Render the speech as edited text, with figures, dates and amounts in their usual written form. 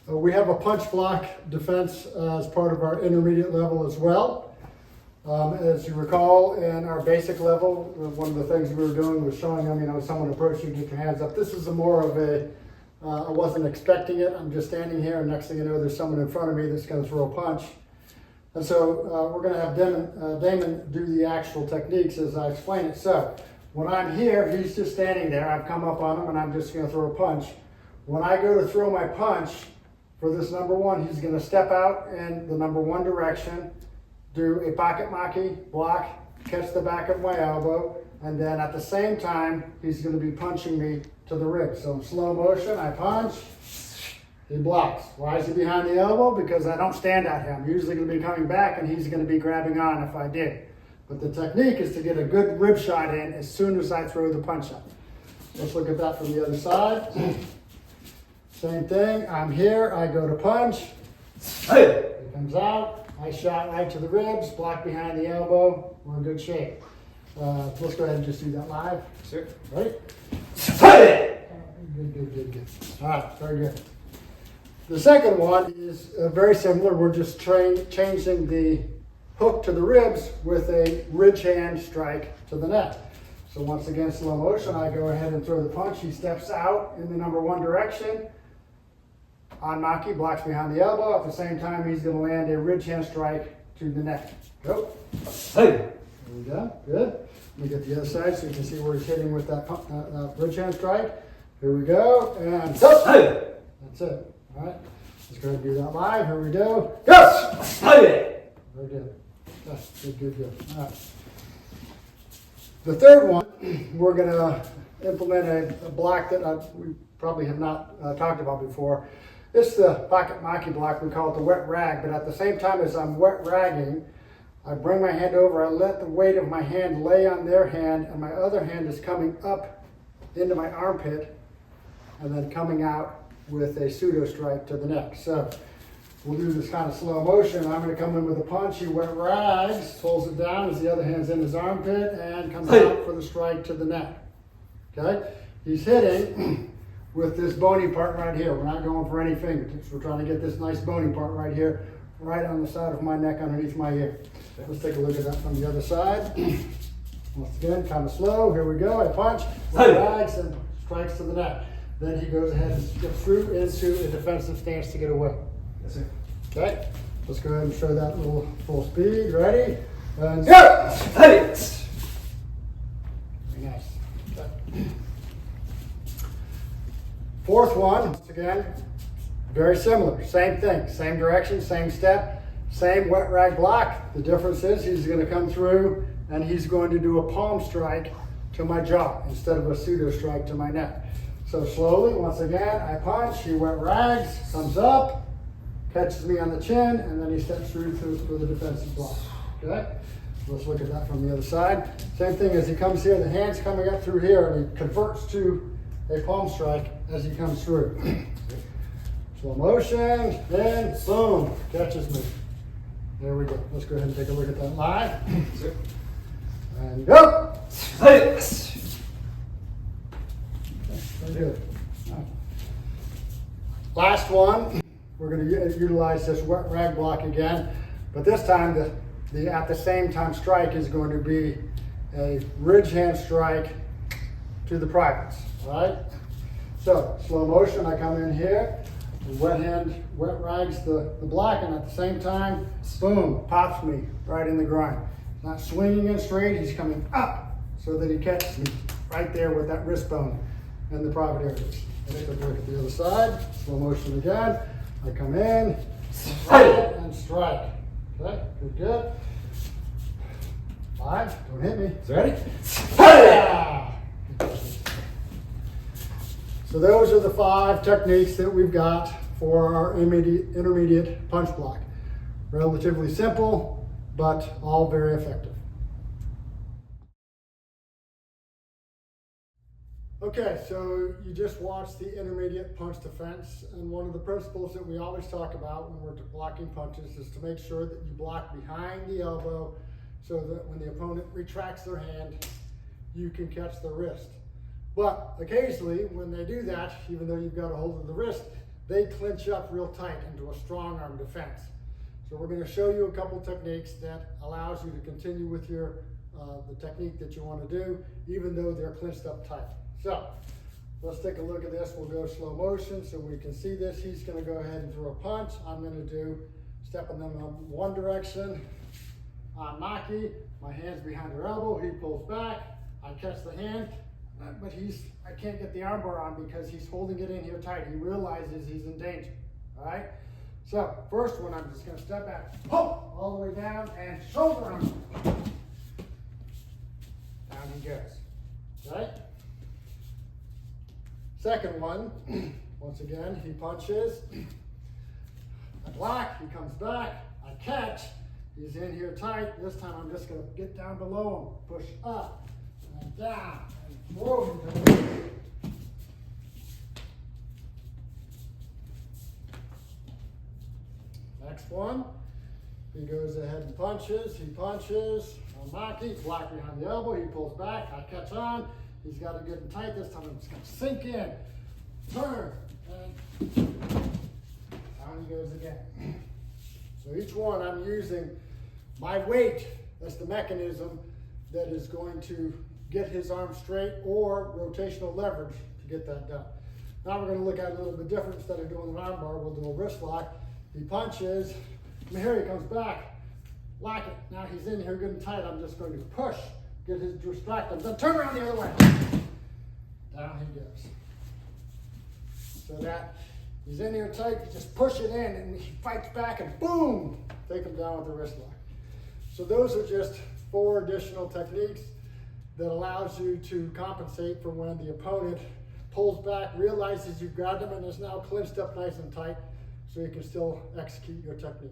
We have a punch block defense as part of our intermediate level as well. As you recall, in our basic level, one of the things we were doing was showing them, someone approach you, get your hands up. This is more of a, I wasn't expecting it. I'm just standing here, and next thing you know, there's someone in front of me that's going to throw a punch. And so we're going to have Damon do the actual techniques as I explain it. So when I'm here, he's just standing there. I've come up on him, and I'm just going to throw a punch. When I go to throw my punch for this number one, he's going to step out in the number one direction, do a pocket maki, block, catch the back of my elbow, and then at the same time, he's going to be punching me to the ribs. So in slow motion, I punch, he blocks. Why is he behind the elbow? Because I don't stand at him. I'm usually going to be coming back, and he's going to be grabbing on if I did. But the technique is to get a good rib shot in as soon as I throw the punch up. Let's look at that from the other side. Same thing, I'm here, I go to punch, he comes out, I shot right to the ribs, block behind the elbow, we're in good shape. Let's go ahead and just do that live. Sure. Ready? Good. All right, very good. The second one is very similar. We're just changing the hook to the ribs with a ridge hand strike to the neck. So once again, slow motion, I go ahead and throw the punch. He steps out in the number one direction. On maki, blocks behind the elbow. At the same time, he's going to land a ridge hand strike to the neck. Go. Hey. There we go. Good. Let me get the other side so you can see where he's hitting with that ridge hand strike. Here we go. And Hey. that's it. All right. Let's go ahead and do that live. Here we go. Yes. Hey. Very good. Yes. Good. All right. The third one, we're going to implement a block that we probably have not talked about before. It's the pocket maki block. We call it the wet rag. But at the same time as I'm wet ragging, I bring my hand over. I let the weight of my hand lay on their hand, and my other hand is coming up into my armpit and then coming out with a pseudo strike to the neck. So we'll do this kind of slow motion. I'm going to come in with a punch. He wet rags, pulls it down as the other hand's in his armpit, and comes out for the strike to the neck. Okay? He's hitting with this bony part right here. We're not going for any fingertips. We're trying to get this nice bony part right here, right on the side of my neck underneath my ear. Let's take a look at that from the other side. Once again, kind of slow. Here we go. I punch, rags, and strikes to the neck. Then he goes ahead and gets through into a defensive stance to get away. Yes, sir. Okay, let's go ahead and show that little full speed. Ready? And Yeah. Hey. very nice. Okay. Fourth one, once again, very similar. Same thing, same direction, same step, same wet rag block. The difference is he's going to come through and he's going to do a palm strike to my jaw instead of a pseudo strike to my neck. So slowly, once again, I punch, he wet rags, comes up, catches me on the chin, and then he steps through for the defensive block. Okay? Let's look at that from the other side. Same thing as he comes here, the hand's coming up through here, and he converts to a palm strike as he comes through. Slow motion, then boom, catches me. There we go. Let's go ahead and take a look at that live. And go! Hey. Very good. All right. Last one, we're going to utilize this wet rag block again, but this time the at the same time strike is going to be a ridge hand strike to the privates. All right. So slow motion, I come in here, wet rags the block, and at the same time, boom, pops me right in the groin. Not swinging in straight, he's coming up so that he catches me right there with that wrist bone in the private areas. Take a look at the other side. Slow motion again. I come in, and strike. Okay, good. Five, don't hit me. Ready? So those are the 5 techniques that we've got for our intermediate punch block. Relatively simple, but all very effective. Okay, so you just watched the intermediate punch defense, and one of the principles that we always talk about when we're blocking punches is to make sure that you block behind the elbow so that when the opponent retracts their hand, you can catch the wrist. But occasionally, when they do that, even though you've got a hold of the wrist, they clinch up real tight into a strong arm defense. So we're going to show you a couple techniques that allows you to continue with your the technique that you want to do, even though they're clinched up tight. So let's take a look at this. We'll go slow motion so we can see this. He's going to go ahead and throw a punch. I'm going to do stepping them in one direction. On Maki, my hand's behind her elbow. He pulls back. I catch the hand, but I can't get the armbar on because he's holding it in here tight. He realizes he's in danger. All right. So first one, I'm just going to step back, pull all the way down, and shoulder arm. Down he goes. Right. Second one, once again, he punches. I block. He comes back. I catch. He's in here tight. This time I'm just going to get down below him, push up and down and throw him. Next one, he goes ahead and punches. He punches. Maki, block behind the elbow. He pulls back. I catch on. He's got it getting tight. This time I'm just going to sink in, turn, and down he goes again. So each one I'm using my weight as the mechanism that is going to get his arm straight, or rotational leverage to get that done. Now we're going to look at it a little bit different. Instead of doing an arm bar, we'll do a wrist lock. He punches, and here he comes back, lock it. Now he's in here good and tight. I'm just going to push, get his distracted, then turn around the other way. Down he goes. So that he's in here tight, you just push it in, and he fights back, and boom, take him down with the wrist lock. So those are just 4 additional techniques that allows you to compensate for when the opponent pulls back, realizes you've got him, and is now clinched up nice and tight, so you can still execute your technique.